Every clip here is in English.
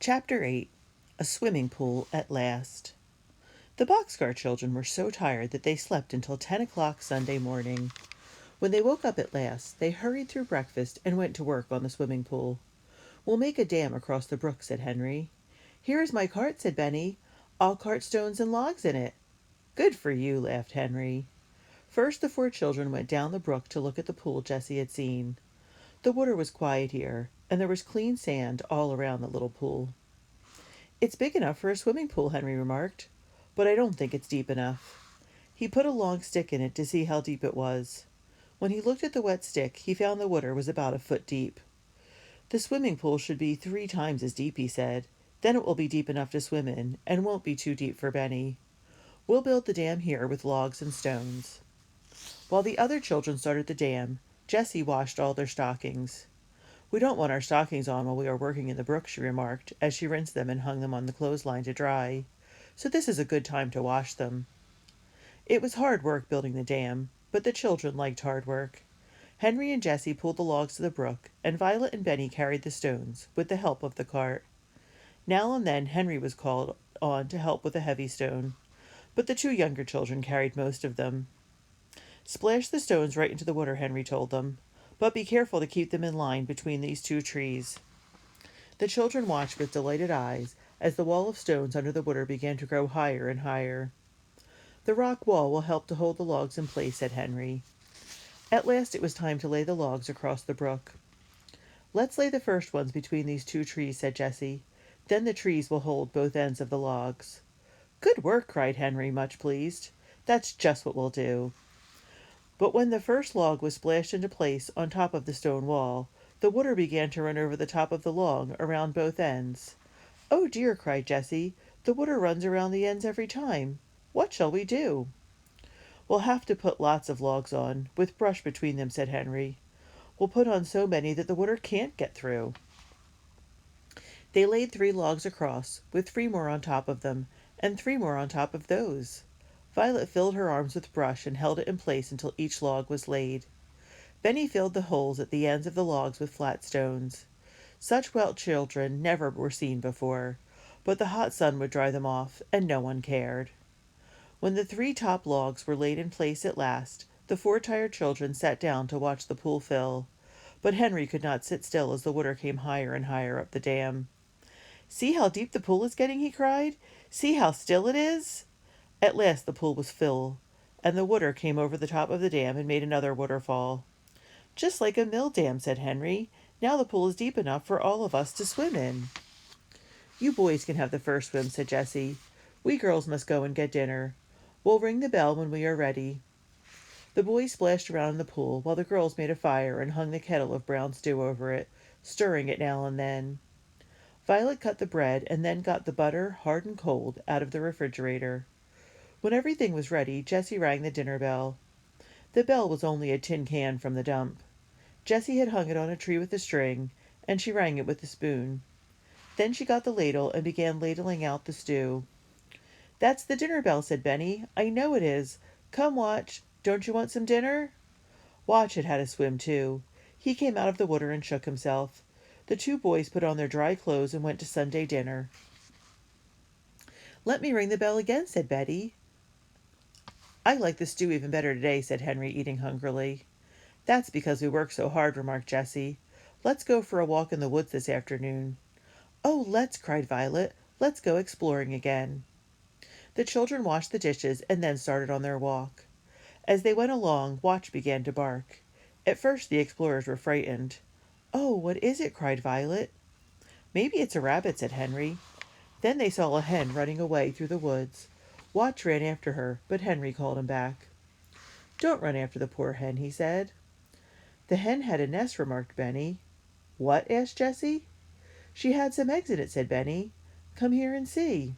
Chapter 8. A Swimming Pool at Last. The Boxcar children were so tired that they slept until 10 o'clock Sunday morning. When they woke up at last, they hurried through breakfast and went to work on the swimming pool. "We'll make a dam across the brook," said Henry. "Here is my cart," said Benny. "I'll cart stones and logs in it." "Good for you," laughed Henry. First the four children went down the brook to look at the pool Jessie had seen. The water was quiet here, and there was clean sand all around the little pool. "It's big enough for a swimming pool," Henry remarked, "but I don't think it's deep enough." He put a long stick in it to see how deep it was. When he looked at the wet stick, he found the water was about a foot deep. "The swimming pool should be 3 times as deep," he said. "Then it will be deep enough to swim in, and won't be too deep for Benny. We'll build the dam here with logs and stones." While the other children started the dam, Jessie washed all their stockings. "We don't want our stockings on while we are working in the brook," she remarked, as she rinsed them and hung them on the clothesline to dry. "So this is a good time to wash them." It was hard work building the dam, but the children liked hard work. Henry and Jessie pulled the logs to the brook, and Violet and Benny carried the stones, with the help of the cart. Now and then Henry was called on to help with a heavy stone, but the 2 younger children carried most of them. "Splash the stones right into the water," Henry told them, "but be careful to keep them in line between these 2 trees." The children watched with delighted eyes as the wall of stones under the water began to grow higher and higher. "The rock wall will help to hold the logs in place," said Henry. At last it was time to lay the logs across the brook. "Let's lay the first ones between these 2 trees," said Jessie. "Then the trees will hold both ends of the logs." "Good work!" cried Henry, much pleased. "That's just what we'll do." But when the first log was splashed into place on top of the stone wall, the water began to run over the top of the log around both ends. "Oh dear!" cried Jessie. "The water runs around the ends every time. What shall we do?" "We'll have to put lots of logs on, with brush between them," said Henry. "We'll put on so many that the water can't get through." They laid 3 logs across, with 3 more on top of them, and 3 more on top of those. Violet filled her arms with brush and held it in place until each log was laid. Benny filled the holes at the ends of the logs with flat stones. Such wet children never were seen before, but the hot sun would dry them off, and no one cared. When the 3 top logs were laid in place at last, the 4 tired children sat down to watch the pool fill, but Henry could not sit still as the water came higher and higher up the dam. "See how deep the pool is getting," he cried. "See how still it is." At last the pool was full, and the water came over the top of the dam and made another waterfall. "Just like a mill dam," said Henry. "Now the pool is deep enough for all of us to swim in." "You boys can have the first swim," said Jessie. "We girls must go and get dinner. We'll ring the bell when we are ready." The boys splashed around in the pool while the girls made a fire and hung the kettle of brown stew over it, stirring it now and then. Violet cut the bread and then got the butter, hard and cold, out of the refrigerator. When everything was ready, Jessie rang the dinner bell. The bell was only a tin can from the dump. Jessie had hung it on a tree with a string, and she rang it with a spoon. Then she got the ladle and began ladling out the stew. "That's the dinner bell," said Benny. "I know it is. Come, Watch. Don't you want some dinner?" Watch had had a swim, too. He came out of the water and shook himself. The 2 boys put on their dry clothes and went to Sunday dinner. "Let me ring the bell again," said Betty. "I like the stew even better today," said Henry, eating hungrily. "That's because we work so hard," remarked Jessie. "Let's go for a walk in the woods this afternoon." "Oh, let's!" cried Violet. "Let's go exploring again." The children washed the dishes and then started on their walk. As they went along, Watch began to bark. At first the explorers were frightened. "Oh, what is it?" cried Violet. "Maybe it's a rabbit," said Henry. Then they saw a hen running away through the woods. Watch ran after her, but Henry called him back. "Don't run after the poor hen," he said. "The hen had a nest," remarked Benny. "What?" asked Jessie. "She had some eggs in it," said Benny. "Come here and see."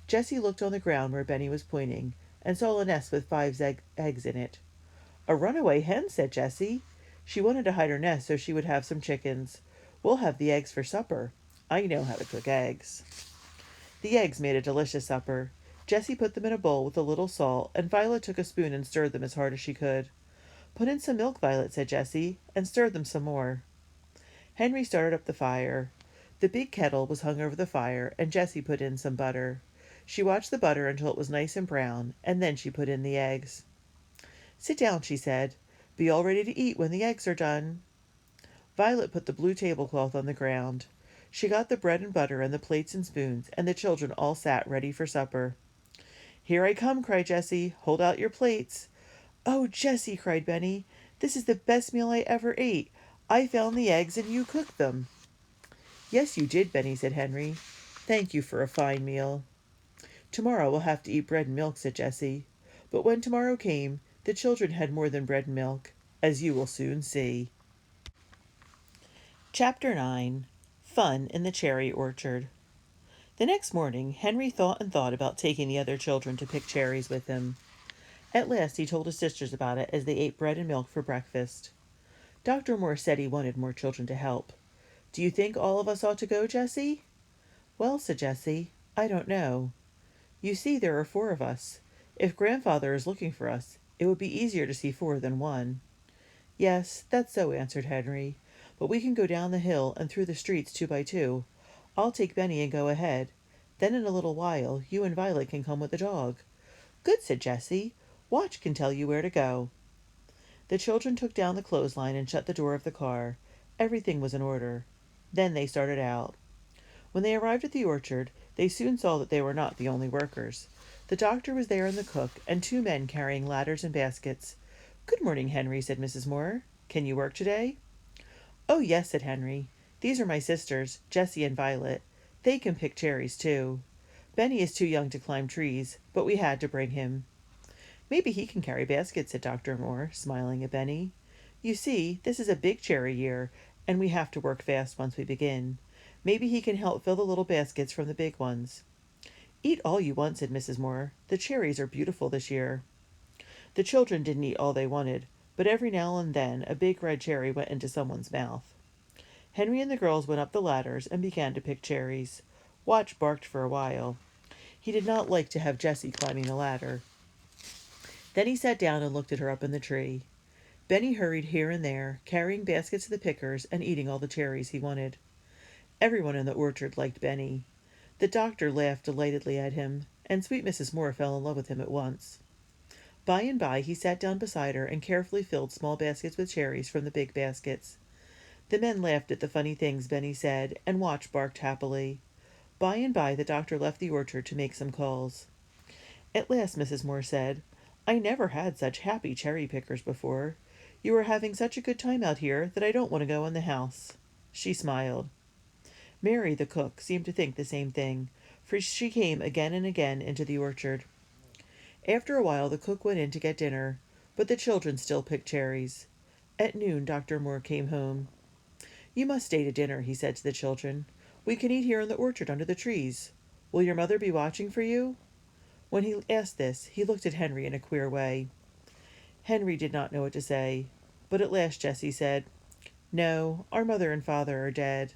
Jessie looked on the ground where Benny was pointing, and saw a nest with 5 eggs in it. "A runaway hen," said Jessie. "She wanted to hide her nest so she would have some chickens. We'll have the eggs for supper. I know how to cook eggs." The eggs made a delicious supper. Jessie put them in a bowl with a little salt, and Violet took a spoon and stirred them as hard as she could. "Put in some milk, Violet," said Jessie, "and stir them some more." Henry started up the fire. The big kettle was hung over the fire, and Jessie put in some butter. She watched the butter until it was nice and brown, and then she put in the eggs. "Sit down," she said. "Be all ready to eat when the eggs are done." Violet put the blue tablecloth on the ground. She got the bread and butter and the plates and spoons, and the children all sat ready for supper. "Here I come," cried Jessie. "Hold out your plates." "Oh, Jessie," cried Benny, "this is the best meal I ever ate. I found the eggs and you cooked them." "Yes, you did, Benny," said Henry. "Thank you for a fine meal." "Tomorrow we'll have to eat bread and milk," said Jessie. But when tomorrow came, the children had more than bread and milk, as you will soon see. Chapter 9. Fun in the Cherry Orchard. The next morning, Henry thought and thought about taking the other children to pick cherries with him. At last he told his sisters about it as they ate bread and milk for breakfast. Dr. Moore said he wanted more children to help. "Do you think all of us ought to go, Jessie?" "Well," said Jessie, "I don't know. You see, there are 4 of us. If Grandfather is looking for us, it would be easier to see 4 than 1. "Yes, that's so," answered Henry. "But we can go down the hill and through the streets 2 by 2. I'll take Benny and go ahead. Then in a little while you and Violet can come with the dog." "Good," said Jessie. "Watch can tell you where to go." The children took down the clothesline and shut the door of the car. Everything was in order. Then they started out. When they arrived at the orchard, they soon saw that they were not the only workers. The doctor was there and the cook, and 2 men carrying ladders and baskets. "Good morning, Henry," said Mrs. Moore. "Can you work today?" "Oh, yes," said Henry. "These are my sisters, Jessie and Violet. They can pick cherries, too. Benny is too young to climb trees, but we had to bring him." "Maybe he can carry baskets," said Dr. Moore, smiling at Benny. "You see, this is a big cherry year, and we have to work fast once we begin. Maybe he can help fill the little baskets from the big ones." "Eat all you want," said Mrs. Moore. "The cherries are beautiful this year." The children didn't eat all they wanted, but every now and then a big red cherry went into someone's mouth. Henry and the girls went up the ladders and began to pick cherries. Watch barked for a while. He did not like to have Jessie climbing the ladder. Then he sat down and looked at her up in the tree. Benny hurried here and there, carrying baskets to the pickers and eating all the cherries he wanted. Everyone in the orchard liked Benny. The doctor laughed delightedly at him, and sweet Mrs. Moore fell in love with him at once. By and by he sat down beside her and carefully filled small baskets with cherries from the big baskets. The men laughed at the funny things Benny said, and Watch barked happily. By and by the doctor left the orchard to make some calls. At last Mrs. Moore said, "I never had such happy cherry pickers before. You are having such a good time out here that I don't want to go in the house." She smiled. Mary, the cook, seemed to think the same thing, for she came again and again into the orchard. After a while the cook went in to get dinner, but the children still picked cherries. At noon Dr. Moore came home. "You must stay to dinner," he said to the children. "We can eat here in the orchard under the trees. Will your mother be watching for you?" When he asked this, he looked at Henry in a queer way. Henry did not know what to say, but at last Jessie said, "No, our mother and father are dead."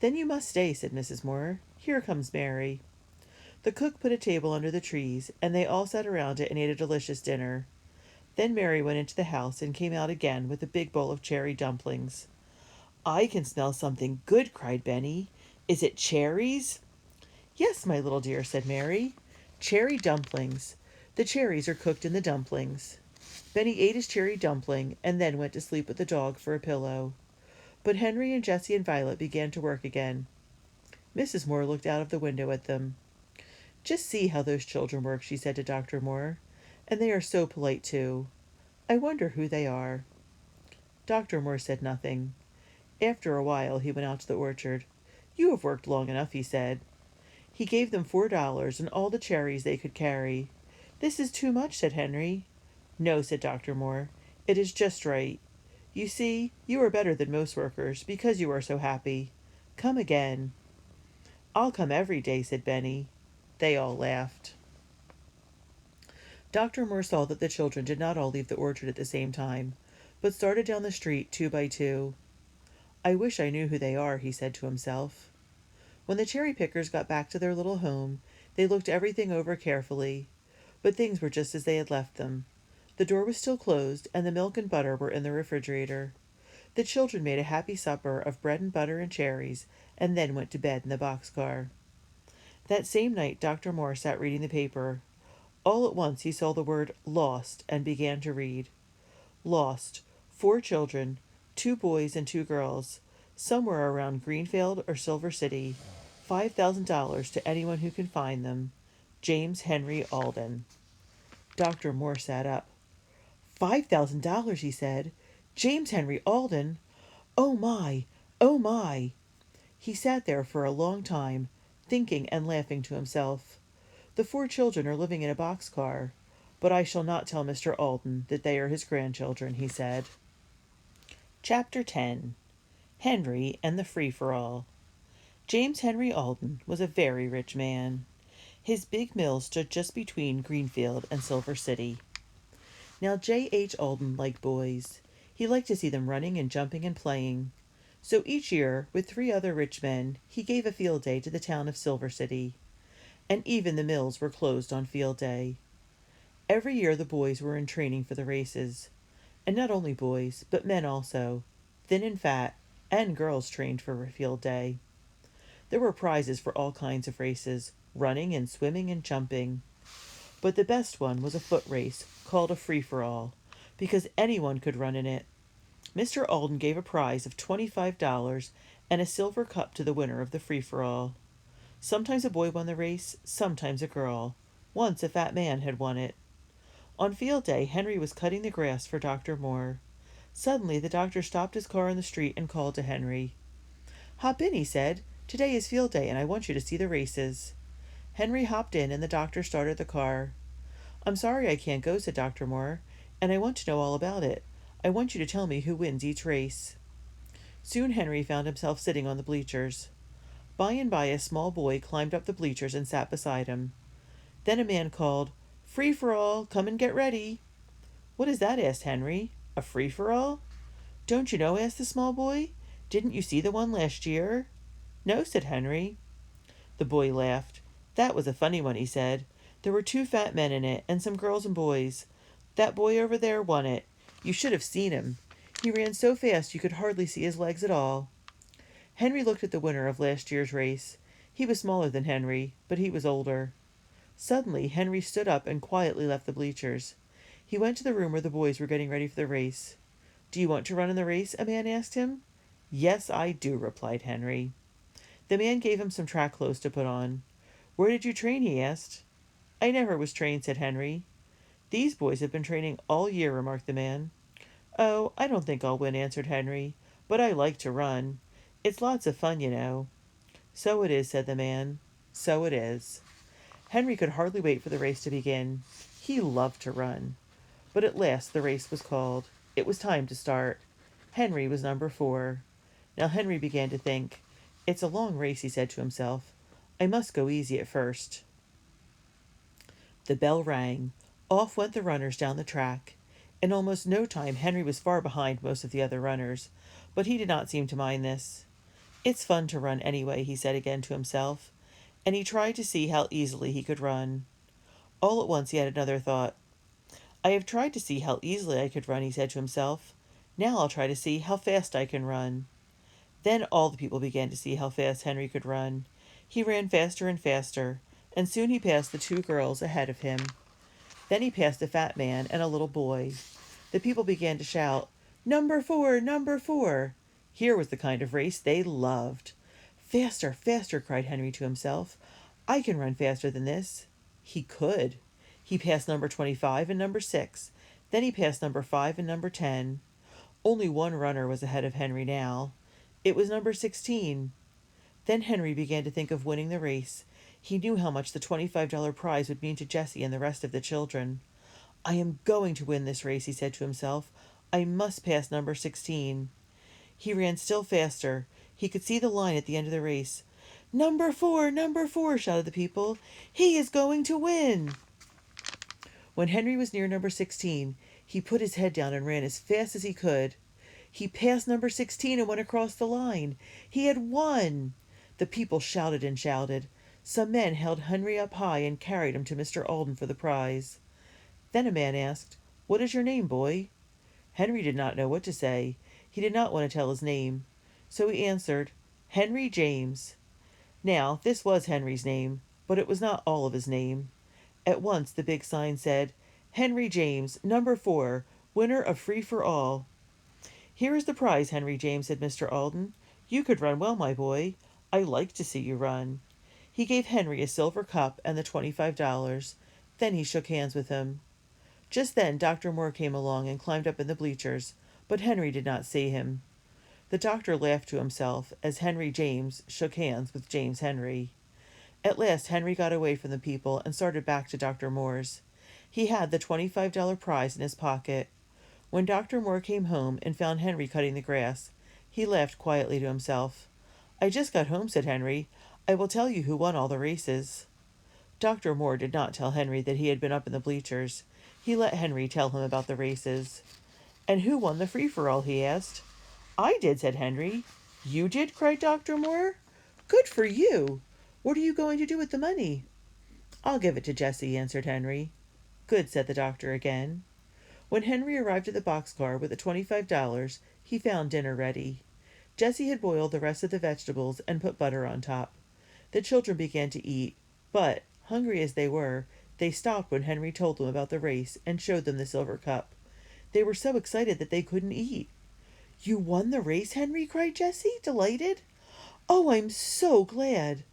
"Then you must stay," said Mrs. Moore. "Here comes Mary." The cook put a table under the trees, and they all sat around it and ate a delicious dinner. Then Mary went into the house and came out again with a big bowl of cherry dumplings. "I can smell something good," cried Benny. "Is it cherries?" "Yes, my little dear," said Mary. "Cherry dumplings. The cherries are cooked in the dumplings." Benny ate his cherry dumpling and then went to sleep with the dog for a pillow. But Henry and Jessie and Violet began to work again. Mrs. Moore looked out of the window at them. "Just see how those children work," she said to Dr. Moore. "And they are so polite, too. I wonder who they are." Dr. Moore said nothing. After a while he went out to the orchard. "You have worked long enough," he said. He gave them $4 and all the cherries they could carry. "This is too much," said Henry. "No," said Dr. Moore. "It is just right. You see, you are better than most workers, because you are so happy. Come again." "I'll come every day," said Benny. They all laughed. Dr. Moore saw that the children did not all leave the orchard at the same time, but started down the street 2 by 2. "I wish I knew who they are," he said to himself. When the cherry pickers got back to their little home, they looked everything over carefully, but things were just as they had left them. The door was still closed, and the milk and butter were in the refrigerator. The children made a happy supper of bread and butter and cherries, and then went to bed in the boxcar. That same night Dr. Moore sat reading the paper. All at once he saw the word "lost" and began to read. Lost. 4 children, 2 boys and 2 girls, somewhere around Greenfield or Silver City. $5,000 to anyone who can find them. James Henry Alden. Dr. Moore sat up. $5,000, he said. James Henry Alden? Oh my! Oh my! He sat there for a long time, thinking and laughing to himself. The 4 children are living in a boxcar, but I shall not tell Mr. Alden that they are his grandchildren, he said. Chapter 10. Henry and the Free-for-All. James Henry Alden was a very rich man. His big mill stood just between Greenfield and Silver City. Now J. H. Alden liked boys. He liked to see them running and jumping and playing. So each year, with 3 other rich men, he gave a field day to the town of Silver City. And even the mills were closed on field day. Every year the boys were in training for the races. And not only boys, but men also, thin and fat, and girls trained for field day. There were prizes for all kinds of races, running and swimming and jumping. But the best one was a foot race, called a free-for-all, because anyone could run in it. Mr. Alden gave a prize of $25 and a silver cup to the winner of the free-for-all. Sometimes a boy won the race, sometimes a girl. Once a fat man had won it. On field day, Henry was cutting the grass for Dr. Moore. Suddenly the doctor stopped his car in the street and called to Henry. "Hop in," he said. "Today is field day, and I want you to see the races." Henry hopped in, and the doctor started the car. "I'm sorry I can't go," said Dr. Moore, "and I want to know all about it. I want you to tell me who wins each race." Soon Henry found himself sitting on the bleachers. By and by a small boy climbed up the bleachers and sat beside him. Then a man called, "Free for all, come and get ready." "What is that?" asked Henry. "A free for all?" "Don't you know?" asked the small boy. "Didn't you see the one last year?" "No," said Henry. The boy laughed. "That was a funny one," he said. "There were 2 fat men in it, and some girls and boys. That boy over there won it. You should have seen him. He ran so fast you could hardly see his legs at all." Henry looked at the winner of last year's race. He was smaller than Henry, but he was older. Suddenly Henry stood up and quietly left the bleachers. He went to the room where the boys were getting ready for the race. "Do you want to run in the race?" a man asked him. "Yes, I do," replied Henry. The man gave him some track clothes to put on. "Where did you train?" he asked. "I never was trained," said Henry. "These boys have been training all year," remarked the man. "Oh, I don't think I'll win," answered Henry, "but I like to run. It's lots of fun, you know." "So it is," said the man. "So it is." Henry could hardly wait for the race to begin. He loved to run. But at last the race was called. It was time to start. Henry was number 4. Now Henry began to think. "It's a long race," he said to himself. "I must go easy at first." The bell rang. Off went the runners down the track. In almost no time Henry was far behind most of the other runners, but he did not seem to mind this. "It's fun to run anyway," he said again to himself, and he tried to see how easily he could run. All at once he had another thought. "I have tried to see how easily I could run," he said to himself. "Now I'll try to see how fast I can run." Then all the people began to see how fast Henry could run. He ran faster and faster, and soon he passed the 2 girls ahead of him. Then he passed a fat man and a little boy. The people began to shout, "Number 4, number 4!" Here was the kind of race they loved. "Faster, faster!" cried Henry to himself. "I can run faster than this." He could. He passed number 25 and number 6. Then he passed number 5 and number 10. Only one runner was ahead of Henry now. It was number 16. Then Henry began to think of winning the race. He knew how much the $25 prize would mean to Jessie and the rest of the children. "I am going to win this race," he said to himself. "I must pass number 16. He ran still faster. He could see the line at the end of the race. "Number 4, number 4!" shouted the people. "He is going to win!" When Henry was near number 16, he put his head down and ran as fast as he could. He passed number 16 and went across the line. He had won! The people shouted and shouted. Some men held Henry up high and carried him to Mr. Alden for the prize. Then a man asked, "What is your name, boy?" Henry did not know what to say. He did not want to tell his name. So he answered, Henry James. Now, this was Henry's name, but it was not all of his name. At once the big sign said, Henry James, number 4, winner of Free for All. Here is the prize, Henry James, said Mr. Alden. You could run well, my boy. I like to see you run. He gave Henry a silver cup and the $25. Then he shook hands with him. Just then Dr. Moore came along and climbed up in the bleachers, but Henry did not see him. The doctor laughed to himself as Henry James shook hands with James Henry. At last Henry got away from the people and started back to Dr. Moore's. He had the $25 prize in his pocket. When Dr. Moore came home and found Henry cutting the grass, he laughed quietly to himself. I just got home, said Henry. I will tell you who won all the races. Dr. Moore did not tell Henry that he had been up in the bleachers. He let Henry tell him about the races. And who won the free-for-all, he asked. I did, said Henry. You did, cried Dr. Moore. Good for you. What are you going to do with the money? I'll give it to Jessie, answered Henry. Good, said the doctor again. When Henry arrived at the boxcar with the $25, he found dinner ready. Jessie had boiled the rest of the vegetables and put butter on top. The children began to eat, but, hungry as they were, they stopped when Henry told them about the race and showed them the silver cup. They were so excited that they couldn't eat. You won the race, Henry, cried Jessie, delighted. Oh, I'm so glad.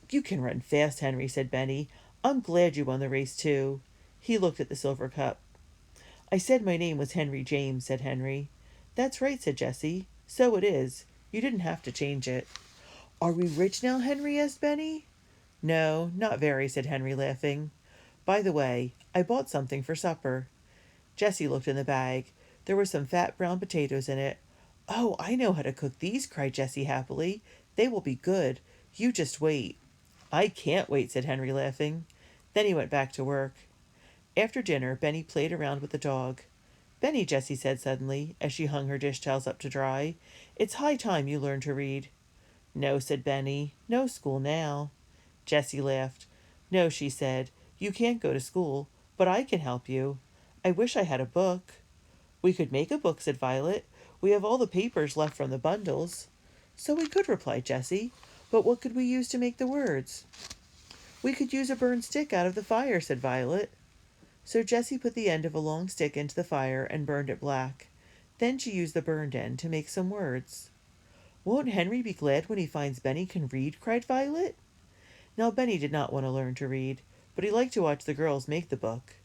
You can run fast, Henry, said Benny. I'm glad you won the race, too. He looked at the silver cup. I said my name was Henry James, said Henry. That's right, said Jessie. So it is. You didn't have to change it. Are we rich now, Henry? Asked Benny. No, not very, said Henry, laughing. By the way, I bought something for supper. Jessie looked in the bag. There were some fat brown potatoes in it. Oh, I know how to cook these, cried Jessie happily. They will be good. You just wait. I can't wait, said Henry, laughing. Then he went back to work. After dinner, Benny played around with the dog. Benny, Jessie said suddenly, as she hung her dish towels up to dry, it's high time you learned to read. No, said Benny, no school now. Jessie laughed. No, she said, you can't go to school, but I can help you. I wish I had a book. We could make a book, said Violet. We have all the papers left from the bundles. So we could, replied Jessie, but what could we use to make the words? We could use a burned stick out of the fire, said Violet. So Jessie put the end of a long stick into the fire and burned it black. Then she used the burned end to make some words. Won't Henry be glad when he finds Benny can read? Cried Violet. Now Benny did not want to learn to read, but he liked to watch the girls make the book.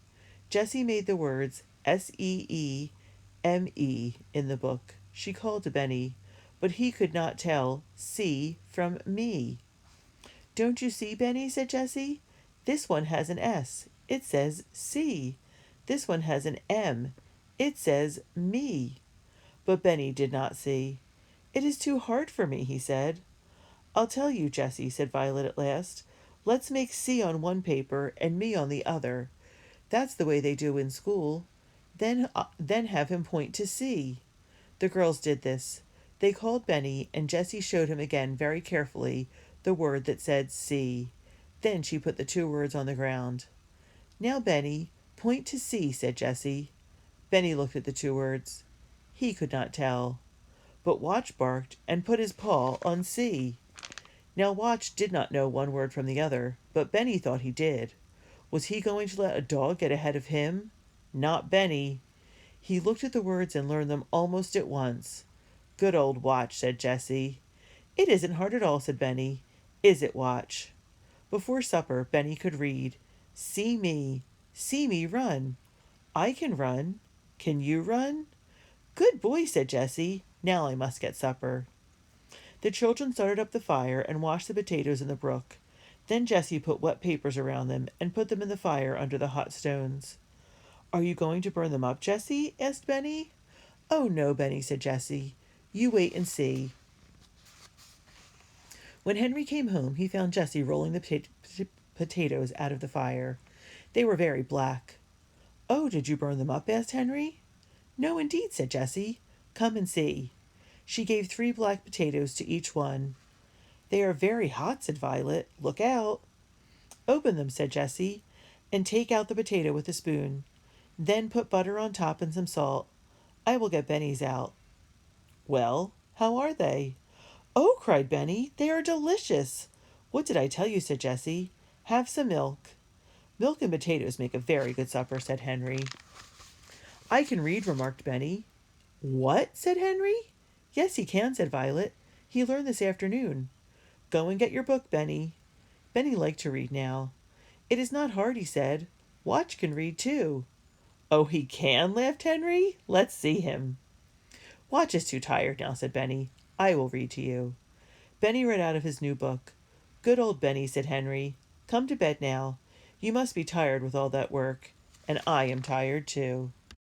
Jessie made the words Seeme in the book. She called to Benny, but he could not tell see from me. Don't you see, Benny? Said Jessie. This one has an S. It says see. This one has an M. It says me. But Benny did not see. It is too hard for me, he said. I'll tell you, Jessie, said Violet at last. Let's make C on one paper and me on the other. That's the way they do in school. Then have him point to C. The girls did this. They called Benny, and Jessie showed him again very carefully the word that said C. Then she put the 2 words on the ground. Now, Benny, point to C, said Jessie. Benny looked at the 2 words. He could not tell. But Watch barked and put his paw on C. Now Watch did not know one word from the other, but Benny thought he did. Was he going to let a dog get ahead of him? Not Benny. He looked at the words and learned them almost at once. Good old Watch, said Jessie. It isn't hard at all, said Benny. Is it, Watch? Before supper, Benny could read. See me run. I can run. Can you run? Good boy, said Jessie. Now I must get supper. The children started up the fire and washed the potatoes in the brook. Then Jessie put wet papers around them and put them in the fire under the hot stones. Are you going to burn them up, Jessie? Asked Benny. Oh, no, Benny, said Jessie. You wait and see. When Henry came home, he found Jessie rolling the potatoes out of the fire. They were very black. Oh, did you burn them up? Asked Henry. No, indeed, said Jessie. Come and see. She gave 3 black potatoes to each one. They are very hot, said Violet. Look out. Open them, said Jessie, and take out the potato with a spoon. Then put butter on top and some salt. I will get Benny's out. Well, how are they? Oh, cried Benny, they are delicious. What did I tell you, said Jessie. Have some milk. Milk and potatoes make a very good supper, said Henry. I can read, remarked Benny. What? Said Henry. Yes, he can, said Violet. He learned this afternoon. Go and get your book, Benny. Benny liked to read now. It is not hard, he said. Watch can read too. Oh, he can, laughed Henry. Let's see him. Watch is too tired now, said Benny. I will read to you. Benny read out of his new book. Good old Benny, said Henry. Come to bed now. You must be tired with all that work. And I am tired too.